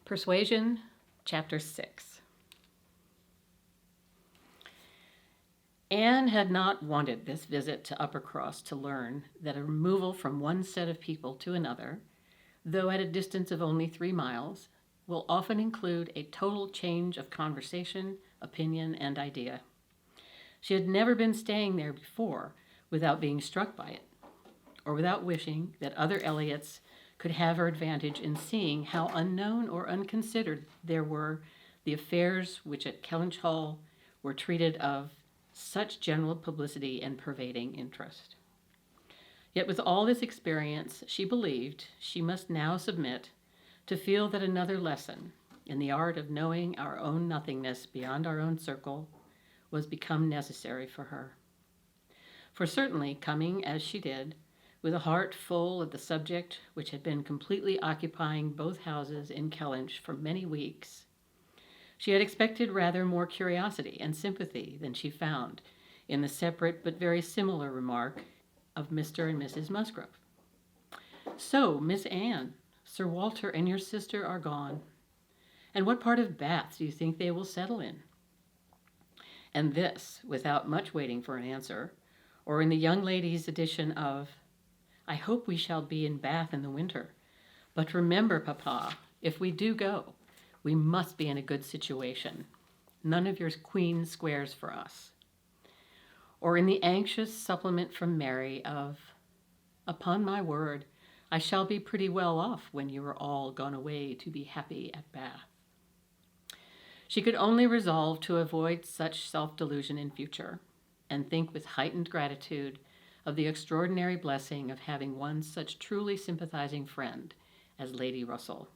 Persuasion Chapter 6. Anne had not wanted this visit to Uppercross to learn that a removal from one set of people to another, though at a distance of only 3 miles, will often include a total change of conversation, opinion, and idea. She had never been staying there before without being struck by it, or without wishing that other Elliots could have her advantage in seeing how unknown or unconsidered there were the affairs which at Kellynch Hall were treated of such general publicity and pervading interest. Yet with all this experience, she believed she must now submit to feel that another lesson in the art of knowing our own nothingness beyond our own circle was become necessary for her. For certainly, coming as she did, with a heart full of the subject which had been completely occupying both houses in Kellynch for many weeks, she had expected rather more curiosity and sympathy than she found in the separate but very similar remark of Mr. and Mrs. Musgrove. "So, Miss Anne, Sir Walter and your sister are gone. And what part of Bath do you think they will settle in?" And this, without much waiting for an answer, or in the young lady's addition of, "I hope we shall be in Bath in the winter. But remember, Papa, if we do go, we must be in a good situation. None of your queen squares for us." Or in the anxious supplement from Mary of, "Upon my word, I shall be pretty well off when you are all gone away to be happy at Bath." She could only resolve to avoid such self-delusion in future, and think with heightened gratitude of the extraordinary blessing of having one such truly sympathizing friend as Lady Russell.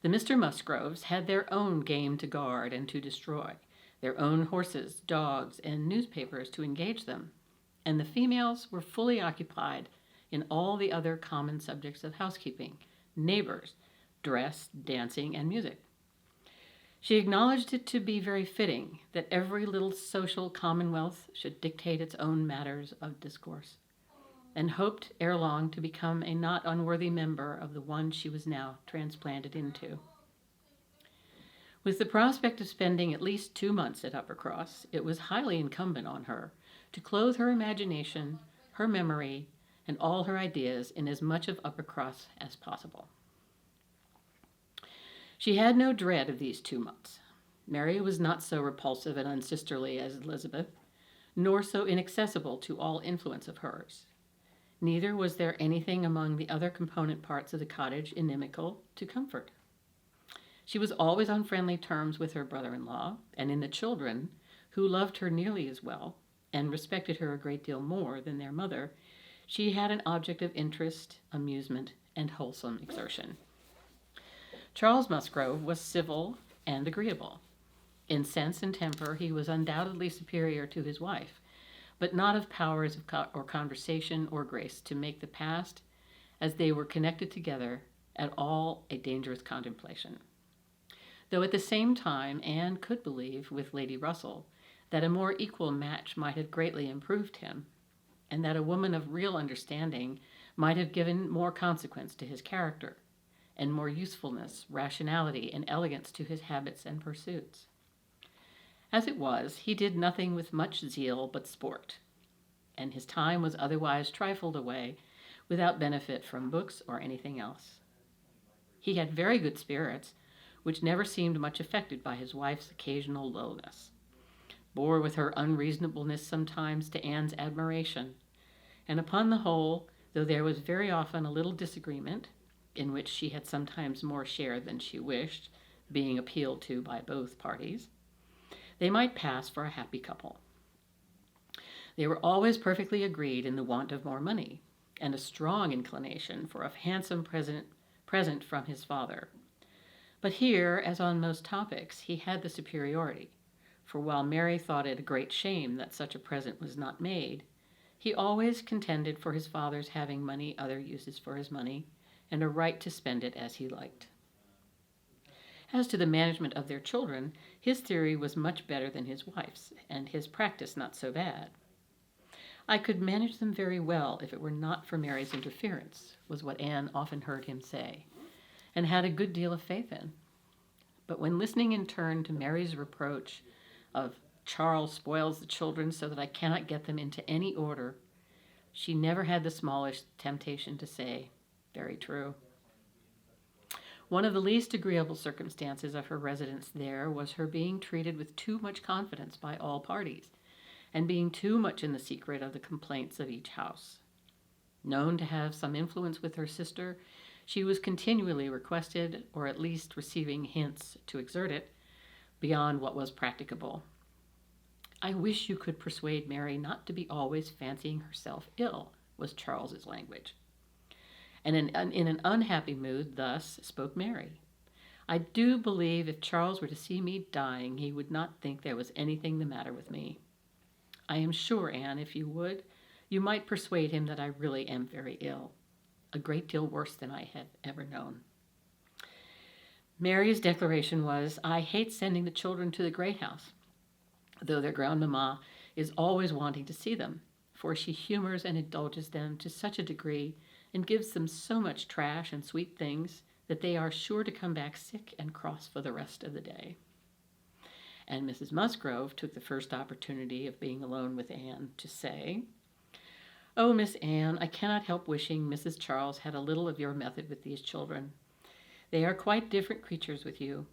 The Mr. Musgroves had their own game to guard and to destroy, their own horses, dogs, and newspapers to engage them, and the females were fully occupied in all the other common subjects of housekeeping, neighbors, dress, dancing, and music. She acknowledged it to be very fitting that every little social commonwealth should dictate its own matters of discourse, and hoped ere long to become a not unworthy member of the one she was now transplanted into. With the prospect of spending at least 2 months at Uppercross, it was highly incumbent on her to clothe her imagination, her memory, and all her ideas in as much of Uppercross as possible. She had no dread of these 2 months. Mary was not so repulsive and unsisterly as Elizabeth, nor so inaccessible to all influence of hers. Neither was there anything among the other component parts of the cottage inimical to comfort. She was always on friendly terms with her brother-in-law, and in the children, who loved her nearly as well, and respected her a great deal more than their mother, she had an object of interest, amusement, and wholesome exertion. Charles Musgrove was civil and agreeable. In sense and temper he was undoubtedly superior to his wife, but not of powers or conversation or grace to make the past, as they were connected together, at all a dangerous contemplation. Though at the same time Anne could believe, with Lady Russell, that a more equal match might have greatly improved him, and that a woman of real understanding might have given more consequence to his character, and more usefulness, rationality, and elegance to his habits and pursuits. As it was, he did nothing with much zeal but sport, and his time was otherwise trifled away without benefit from books or anything else. He had very good spirits, which never seemed much affected by his wife's occasional lowness, bore with her unreasonableness sometimes to Anne's admiration, and upon the whole, though there was very often a little disagreement, in which she had sometimes more share than she wished, being appealed to by both parties, they might pass for a happy couple. They were always perfectly agreed in the want of more money, and a strong inclination for a handsome present from his father. But here, as on most topics, he had the superiority, for while Mary thought it a great shame that such a present was not made, he always contended for his father's having many other uses for his money, and a right to spend it as he liked. As to the management of their children, his theory was much better than his wife's, and his practice not so bad. "I could manage them very well if it were not for Mary's interference," was what Anne often heard him say, and had a good deal of faith in. But when listening in turn to Mary's reproach of Charles spoils the children so that I cannot get them into any order, she never had the smallest temptation to say, "Very true." One of the least agreeable circumstances of her residence there was her being treated with too much confidence by all parties, and being too much in the secret of the complaints of each house. Known to have some influence with her sister, she was continually requested, or at least receiving hints to exert it, beyond what was practicable. "I wish you could persuade Mary not to be always fancying herself ill," was Charles's language. And in an unhappy mood, thus spoke Mary. "I do believe if Charles were to see me dying, he would not think there was anything the matter with me. I am sure, Anne, if you would, you might persuade him that I really am very ill, a great deal worse than I have ever known." Mary's declaration was, "I hate sending the children to the great house, though their grandmamma is always wanting to see them, for she humors and indulges them to such a degree and gives them so much trash and sweet things that they are sure to come back sick and cross for the rest of the day." And Mrs. Musgrove took the first opportunity of being alone with Anne to say, "Oh, Miss Anne, I cannot help wishing Mrs. Charles had a little of your method with these children. They are quite different creatures with you,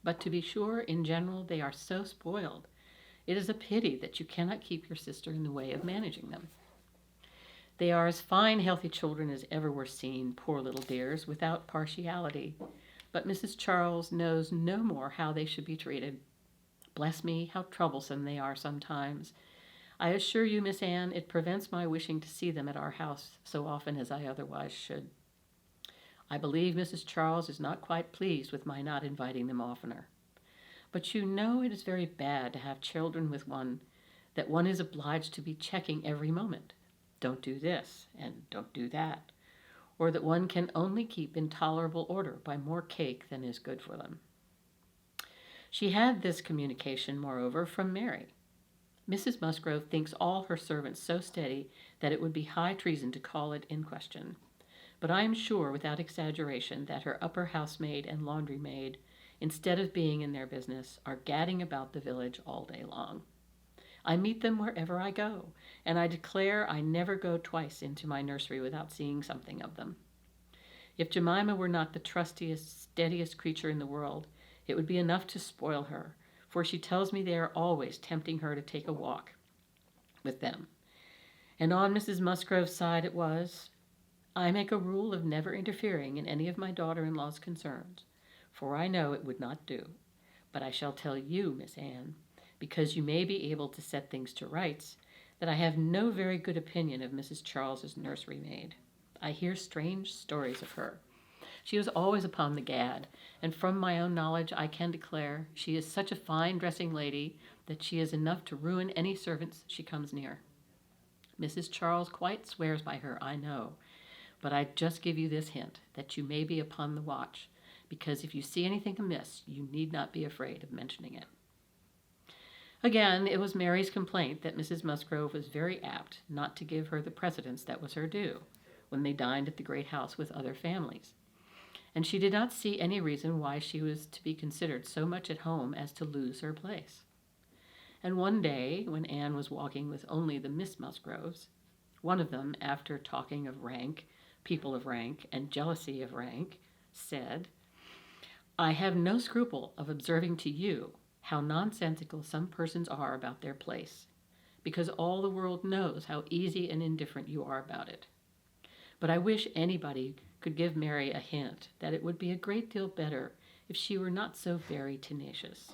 but to be sure, in general, they are so spoiled. It is a pity that you cannot keep your sister in the way of managing them. They are as fine, healthy children as ever were seen, poor little dears, without partiality. But Mrs. Charles knows no more how they should be treated. Bless me, how troublesome they are sometimes. I assure you, Miss Anne, it prevents my wishing to see them at our house so often as I otherwise should. I believe Mrs. Charles is not quite pleased with my not inviting them oftener. But you know it is very bad to have children with one, that one is obliged to be checking every moment. Don't do this, and don't do that. Or that one can only keep in tolerable order by more cake than is good for them." She had this communication, moreover, from Mary. Mrs. Musgrove thinks all her servants so steady that it would be high treason to call it in question. But I am sure, without exaggeration, that her upper housemaid and laundry maid, instead of being in their business, are gadding about the village all day long. I meet them wherever I go, and I declare I never go twice into my nursery without seeing something of them. If Jemima were not the trustiest, steadiest creature in the world, it would be enough to spoil her, for she tells me they are always tempting her to take a walk with them. And on Mrs. Musgrove's side it was, "I make a rule of never interfering in any of my daughter-in-law's concerns, for I know it would not do. But I shall tell you, Miss Anne, because you may be able to set things to rights, that I have no very good opinion of Mrs. Charles's nursery maid. I hear strange stories of her. She is always upon the gad, and from my own knowledge I can declare she is such a fine dressing lady that she is enough to ruin any servants she comes near. Mrs. Charles quite swears by her, I know, but I just give you this hint, that you may be upon the watch, because if you see anything amiss, you need not be afraid of mentioning it." Again, it was Mary's complaint that Mrs. Musgrove was very apt not to give her the precedence that was her due, when they dined at the great house with other families. And she did not see any reason why she was to be considered so much at home as to lose her place. And one day, when Anne was walking with only the Miss Musgroves, one of them, after talking of rank, people of rank, and jealousy of rank, said, "I have no scruple of observing to you how nonsensical some persons are about their place, because all the world knows how easy and indifferent you are about it. But I wish anybody could give Mary a hint that it would be a great deal better if she were not so very tenacious,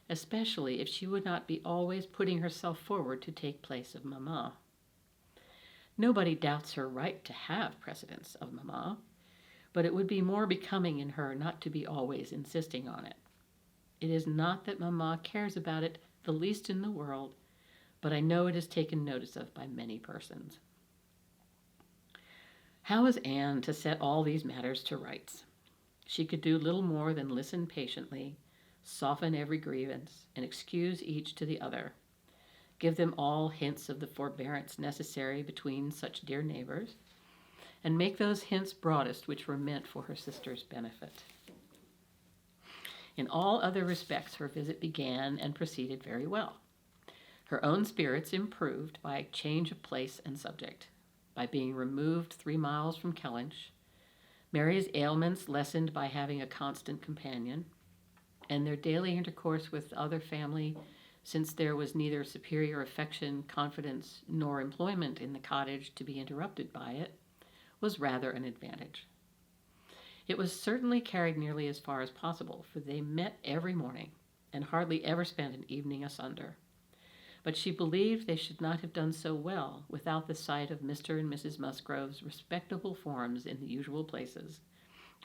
especially if she would not be always putting herself forward to take place of mamma. Nobody doubts her right to have precedence of mamma, but it would be more becoming in her not to be always insisting on it. It is not that mamma cares about it the least in the world, but I know it is taken notice of by many persons." How was Anne to set all these matters to rights? She could do little more than listen patiently, soften every grievance, and excuse each to the other, give them all hints of the forbearance necessary between such dear neighbors, and make those hints broadest which were meant for her sister's benefit. In all other respects, her visit began and proceeded very well. Her own spirits improved by change of place and subject, by being removed 3 miles from Kellynch, Mary's ailments lessened by having a constant companion, and their daily intercourse with other family, since there was neither superior affection, confidence, nor employment in the cottage to be interrupted by it, was rather an advantage. It was certainly carried nearly as far as possible, for they met every morning, and hardly ever spent an evening asunder. But she believed they should not have done so well without the sight of Mr. and Mrs. Musgrove's respectable forms in the usual places,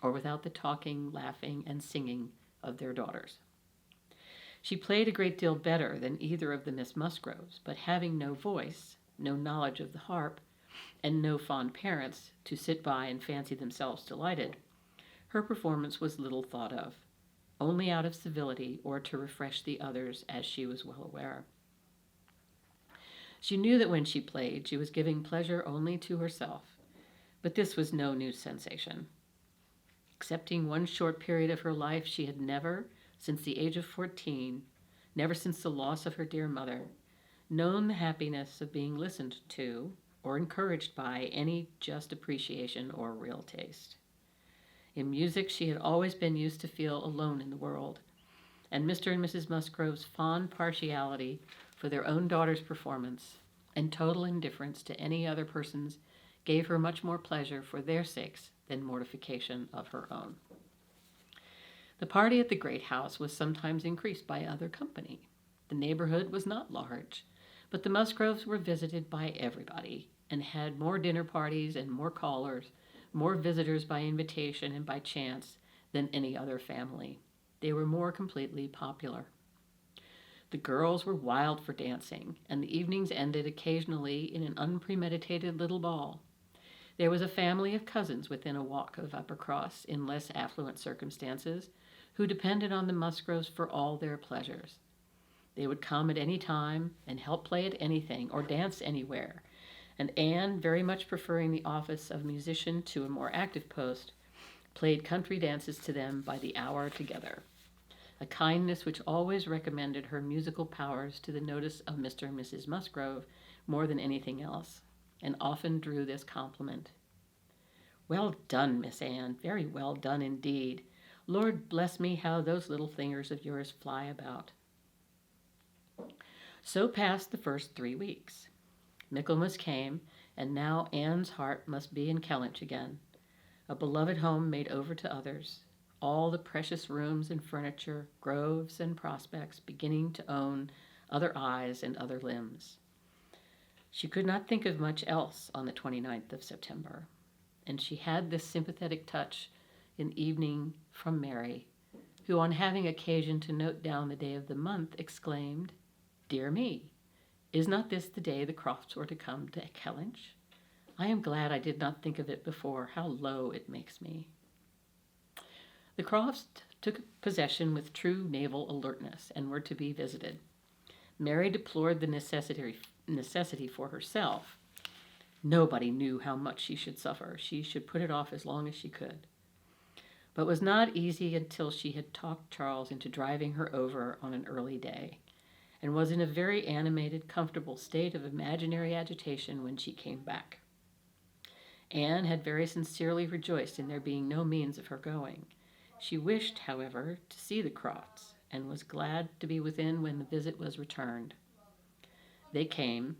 or without the talking, laughing, and singing of their daughters. She played a great deal better than either of the Miss Musgroves, but having no voice, no knowledge of the harp, and no fond parents to sit by and fancy themselves delighted, her performance was little thought of, only out of civility or to refresh the others, as she was well aware. She knew that when she played, she was giving pleasure only to herself, but this was no new sensation. Excepting one short period of her life, she had never, since the age of 14, never since the loss of her dear mother, known the happiness of being listened to or encouraged by any just appreciation or real taste. In music, she had always been used to feel alone in the world, and Mr. and Mrs. Musgrove's fond partiality for their own daughter's performance and total indifference to any other person's gave her much more pleasure for their sakes than mortification of her own. The party at the great house was sometimes increased by other company. The neighborhood was not large, but the Musgroves were visited by everybody and had more dinner parties and more callers, more visitors by invitation and by chance than any other family. They were more completely popular. The girls were wild for dancing, and the evenings ended occasionally in an unpremeditated little ball. There was a family of cousins within a walk of Uppercross in less affluent circumstances who depended on the Musgroves for all their pleasures. They would come at any time and help play at anything or dance anywhere, and Anne, very much preferring the office of musician to a more active post, played country dances to them by the hour together, a kindness which always recommended her musical powers to the notice of Mr. and Mrs. Musgrove more than anything else, and often drew this compliment. "Well done, Miss Anne, very well done indeed. Lord bless me, how those little fingers of yours fly about." So passed the first 3 weeks. Michaelmas came, and now Anne's heart must be in Kellynch again, a beloved home made over to others, all the precious rooms and furniture, groves and prospects beginning to own other eyes and other limbs. She could not think of much else on the 29th of September, and she had this sympathetic touch in evening from Mary, who, on having occasion to note down the day of the month, exclaimed, "Dear me, is not this the day the Crofts were to come to Kellynch? I am glad I did not think of it before. How low it makes me." The Crofts took possession with true naval alertness and were to be visited. Mary deplored the necessity for herself. Nobody knew how much she should suffer. She should put it off as long as she could. But was not easy until she had talked Charles into driving her over on an early day, and was in a very animated, comfortable state of imaginary agitation when she came back. Anne had very sincerely rejoiced in there being no means of her going. She wished, however, to see the Crofts, and was glad to be within when the visit was returned. They came.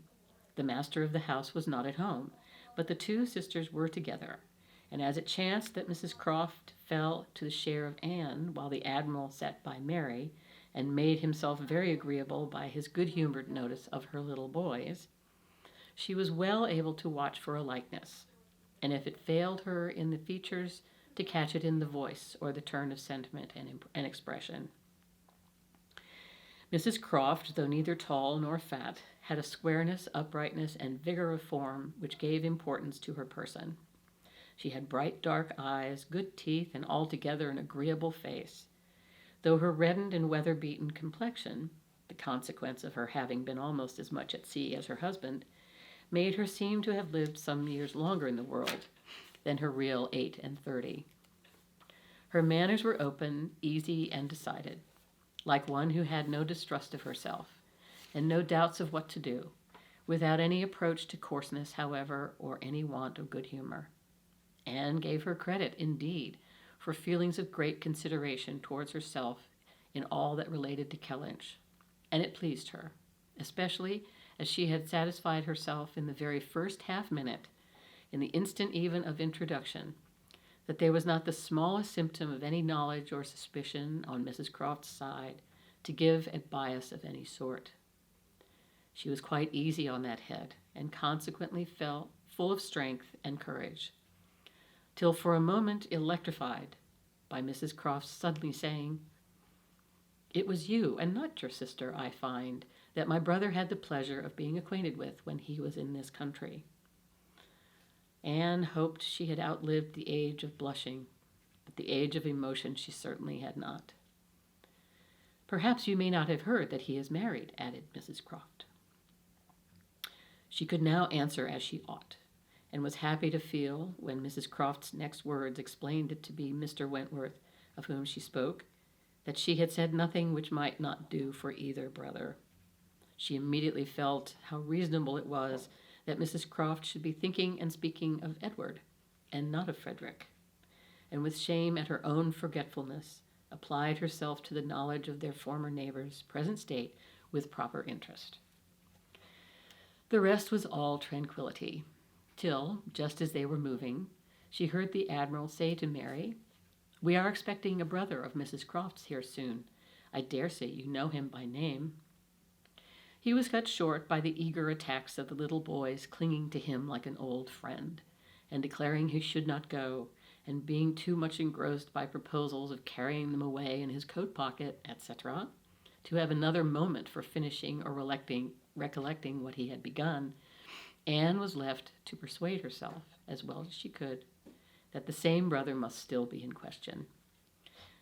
The master of the house was not at home, but the two sisters were together, and as it chanced that Mrs. Croft fell to the share of Anne while the Admiral sat by Mary, and made himself very agreeable by his good-humored notice of her little boys, she was well able to watch for a likeness, and if it failed her in the features, to catch it in the voice or the turn of sentiment and expression. Mrs. Croft, though neither tall nor fat, had a squareness, uprightness, and vigor of form which gave importance to her person. She had bright dark eyes, good teeth, and altogether an agreeable face, though her reddened and weather-beaten complexion, the consequence of her having been almost as much at sea as her husband, made her seem to have lived some years longer in the world, than her real 8 and 30. Her manners were open, easy, and decided, like one who had no distrust of herself, and no doubts of what to do, without any approach to coarseness, however, or any want of good humor. Anne gave her credit, indeed, for feelings of great consideration towards herself in all that related to Kellynch, and it pleased her, especially as she had satisfied herself in the very first half-minute, in the instant even of introduction, that there was not the smallest symptom of any knowledge or suspicion on Mrs. Croft's side to give a bias of any sort. She was quite easy on that head, and consequently felt full of strength and courage, till for a moment electrified by Mrs. Croft's suddenly saying, "It was you, and not your sister, I find, that my brother had the pleasure of being acquainted with when he was in this country." Anne hoped she had outlived the age of blushing, but the age of emotion she certainly had not. "Perhaps you may not have heard that he is married," added Mrs. Croft. She could now answer as she ought, and was happy to feel, when Mrs. Croft's next words explained it to be Mr. Wentworth of whom she spoke, that she had said nothing which might not do for either brother. She immediately felt how reasonable it was that Mrs. Croft should be thinking and speaking of Edward, and not of Frederick, and with shame at her own forgetfulness, applied herself to the knowledge of their former neighbor's present state with proper interest. The rest was all tranquillity, till, just as they were moving, she heard the Admiral say to Mary, "We are expecting a brother of Mrs. Croft's here soon. I dare say you know him by name." He was cut short by the eager attacks of the little boys clinging to him like an old friend, and declaring he should not go, and being too much engrossed by proposals of carrying them away in his coat pocket, etc., to have another moment for finishing or recollecting what he had begun. Anne was left to persuade herself, as well as she could, that the same brother must still be in question.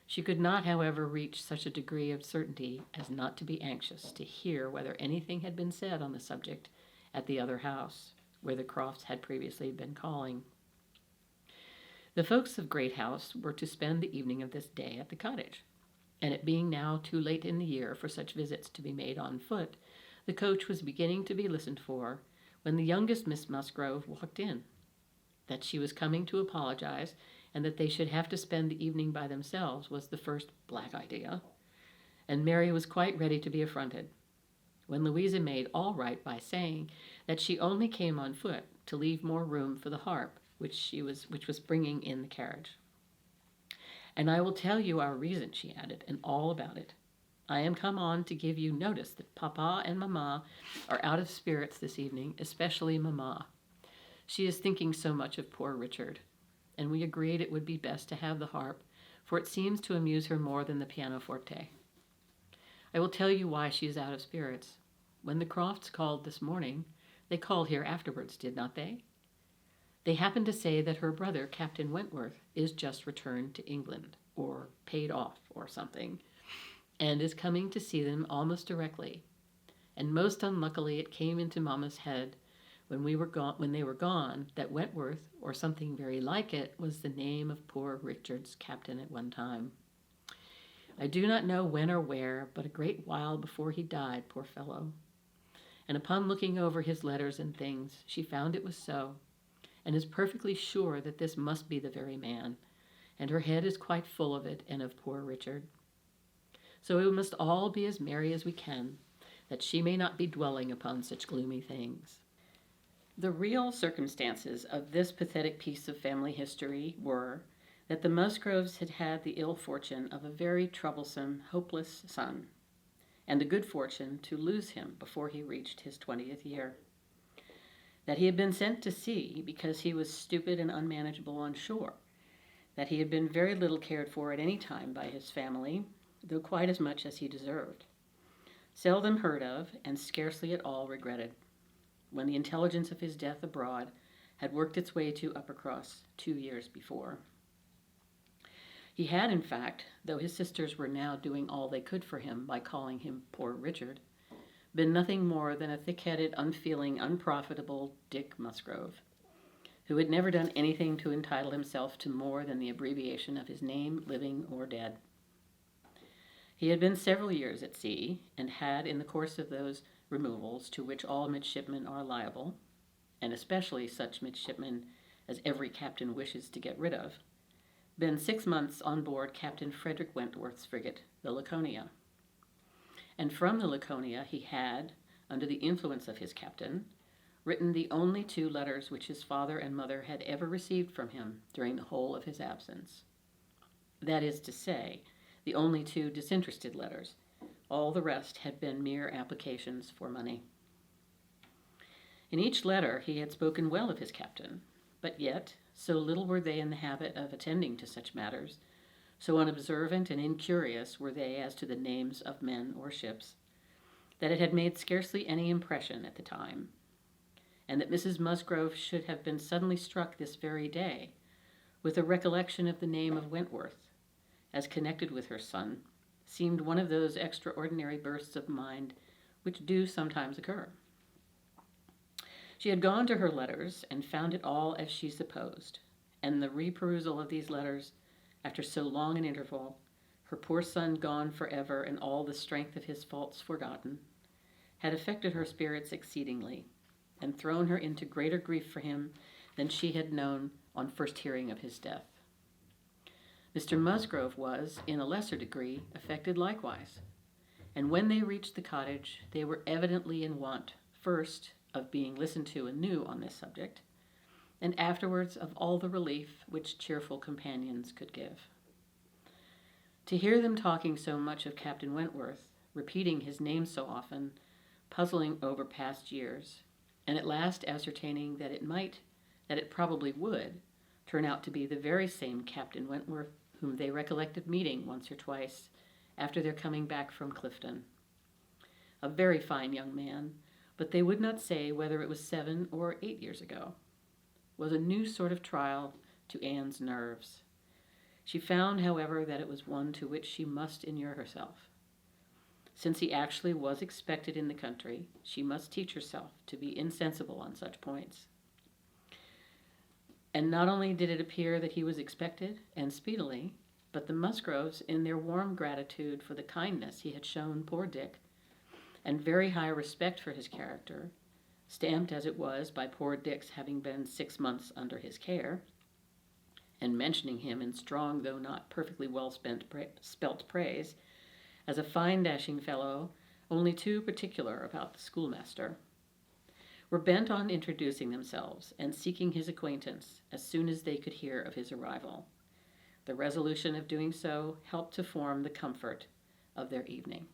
She could not, however, reach such a degree of certainty as not to be anxious to hear whether anything had been said on the subject at the other house, where the Crofts had previously been calling. The folks of Great House were to spend the evening of this day at the cottage, and it being now too late in the year for such visits to be made on foot, the coach was beginning to be listened for, when the youngest Miss Musgrove walked in. That she was coming to apologize, and that they should have to spend the evening by themselves, was the first black idea, and Mary was quite ready to be affronted, when Louisa made all right by saying that she only came on foot to leave more room for the harp which was bringing in the carriage. "And I will tell you our reason," she added, "and all about it. I am come on to give you notice that Papa and Mamma are out of spirits this evening, especially Mamma. She is thinking so much of poor Richard, and we agreed it would be best to have the harp, for it seems to amuse her more than the pianoforte. I will tell you why she is out of spirits. When the Crofts called this morning, they called here afterwards, did not they? They happened to say that her brother, Captain Wentworth, is just returned to England, or paid off, or something, and is coming to see them almost directly. And most unluckily it came into Mamma's head when they were gone, that Wentworth, or something very like it, was the name of poor Richard's captain at one time. I do not know when or where, but a great while before he died, poor fellow. And upon looking over his letters and things, she found it was so, and is perfectly sure that this must be the very man, and her head is quite full of it and of poor Richard. So we must all be as merry as we can, that she may not be dwelling upon such gloomy things." The real circumstances of this pathetic piece of family history were that the Musgroves had had the ill fortune of a very troublesome, hopeless son, and the good fortune to lose him before he reached his 20th year. That he had been sent to sea because he was stupid and unmanageable on shore. That he had been very little cared for at any time by his family, though quite as much as he deserved. Seldom heard of, and scarcely at all regretted, when the intelligence of his death abroad had worked its way to Uppercross 2 years before. He had, in fact, though his sisters were now doing all they could for him by calling him poor Richard, been nothing more than a thick-headed, unfeeling, unprofitable Dick Musgrove, who had never done anything to entitle himself to more than the abbreviation of his name, living or dead. He had been several years at sea, and had, in the course of those removals to which all midshipmen are liable, and especially such midshipmen as every captain wishes to get rid of, been 6 months on board Captain Frederick Wentworth's frigate, the Laconia. And from the Laconia he had, under the influence of his captain, written the only 2 letters which his father and mother had ever received from him during the whole of his absence. That is to say, the only 2 disinterested letters. All the rest had been mere applications for money. In each letter he had spoken well of his captain, but yet, so little were they in the habit of attending to such matters, so unobservant and incurious were they as to the names of men or ships, that it had made scarcely any impression at the time, and that Mrs. Musgrove should have been suddenly struck this very day with a recollection of the name of Wentworth, as connected with her son, seemed one of those extraordinary bursts of mind which do sometimes occur. She had gone to her letters and found it all as she supposed, and the reperusal of these letters, after so long an interval, her poor son gone forever and all the strength of his faults forgotten, had affected her spirits exceedingly, and thrown her into greater grief for him than she had known on first hearing of his death. Mr. Musgrove was, in a lesser degree, affected likewise, and when they reached the cottage, they were evidently in want, first, of being listened to anew on this subject, and afterwards of all the relief which cheerful companions could give. To hear them talking so much of Captain Wentworth, repeating his name so often, puzzling over past years, and at last ascertaining that it probably would, turn out to be the very same Captain Wentworth whom they recollected meeting once or twice after their coming back from Clifton. A very fine young man, but they would not say whether it was 7 or 8 years ago, was a new sort of trial to Anne's nerves. She found, however, that it was one to which she must inure herself. Since he actually was expected in the country, she must teach herself to be insensible on such points. And not only did it appear that he was expected, and speedily, but the Musgroves, in their warm gratitude for the kindness he had shown poor Dick, and very high respect for his character, stamped as it was by poor Dick's having been 6 months under his care, and mentioning him in strong though not perfectly well spelt praise, as a fine dashing fellow, only too particular about the schoolmaster, were bent on introducing themselves and seeking his acquaintance as soon as they could hear of his arrival. The resolution of doing so helped to form the comfort of their evening.